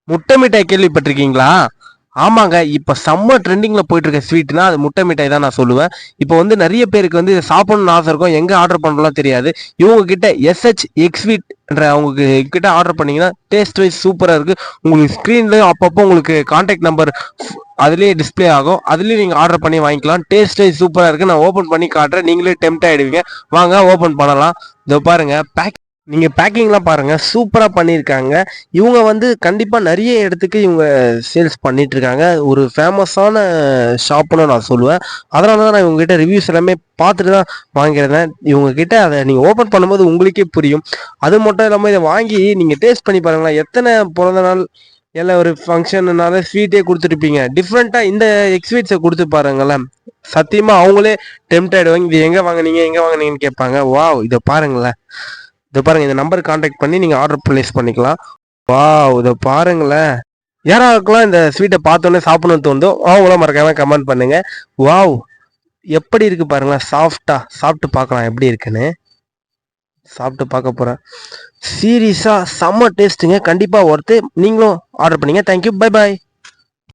முட்டை மிட்டாய் கேள்விப்பட்டிருக்கீங்களா? ஆமாங்க. இப்ப செம்ம ட்ரெண்டிங்ல போயிட்டு இருக்க ஸ்வீட்னா அது முட்டை மிட்டாய் தான் நான் சொல்லுவேன். இப்போ வந்து நெறைய பேருக்கு வந்து இத சாப்பிடணும்னு ஆசை இருக்கும். எங்க ஆர்டர் பண்ணலாம் தெரியாது. இவங்க கிட்ட எஸ்ஹெச் எக்ஸ்வீட்ன்ற அவங்க கிட்ட ஆர்டர் பண்ணீங்கன்னா, டேஸ்ட் வைஸ் சூப்பரா இருக்கு. உங்களுக்கு ஸ்க்ரீன்லயும் அப்பப்போ உங்களுக்கு கான்டாக்ட் நம்பர் அதிலேயே டிஸ்ப்ளே ஆகும். அதிலேயே நீங்க ஆர்டர் பண்ணி வாங்கிக்கலாம். டேஸ்ட் வைஸ் சூப்பரா இருக்கு. நான் ஓப்பன் பண்ணி காட்டுறேன். நீங்களே டெம்ப்ட் ஆயிடுவீங்க. வாங்க ஓப்பன் பண்ணலாம். இதோ பாருங்க. நீங்க பேக்கிங்லாம் பாருங்க. சூப்பரா பண்ணியிருக்காங்க. இவங்க வந்து கண்டிப்பா நெறைய இடத்துக்கு இவங்க சேல்ஸ் பண்ணிட்டு இருக்காங்க. ஒரு ஃபேமஸான ஷாப்ன்னு நான் சொல்லுவேன். அதனால தான் நான் இவங்ககிட்ட ரிவ்யூஸ் எல்லாமே பார்த்துட்டு தான் வாங்கியிருந்தேன். இவங்க கிட்ட அத நீங்க ஓப்பன் பண்ணும்போது உங்களுக்கே புரியும். அது மட்டும் இல்லாம இத வாங்கி நீங்க டேஸ்ட் பண்ணி பாருங்களேன். எத்தன பிறந்த நாள் இல்ல ஒரு ஃபங்ஷன்னால ஸ்வீட்டே குடுத்துருப்பீங்க. டிஃபரெண்ட்டா இந்த எக்ஸ்வீட்ஸ குடுத்து பாருங்களேன். சத்தியமா அவங்களே டெம்ப்ட் ஆயிடுவாங்க. இது எங்க வாங்குனீங்க? எங்க வாங்குனீங்கன்னு கேட்பாங்க. வாவ்! இத பாருங்களேன். இத பாருங்க. இந்த நம்பருக்கு கான்டாக்ட் பண்ணி நீங்க ஆர்டர் பிளேஸ் பண்ணிக்கலாம். வாவ்! இத பாருங்களேன். யாராருக்கெல்லாம் இந்த ஸ்வீட்ட பார்த்தோனே சாப்பிடணும்னு தோணுதோ, அவங்களாம் மறக்காம கமெண்ட் பண்ணுங்க. வாவ்! எப்படி இருக்கு பாருங்களேன். சாஃப்ட்டா. சாப்பிட்டு பார்க்கலாம் எப்படி இருக்குன்னு. சாப்பிட்டு பார்க்க போறேன். சீரியஸா செம்ம டேஸ்ட்டுங்க. கண்டிப்பா ஒர்த்து. நீங்களும் ஆர்டர் பண்ணீங்க. Thank you. Bye by.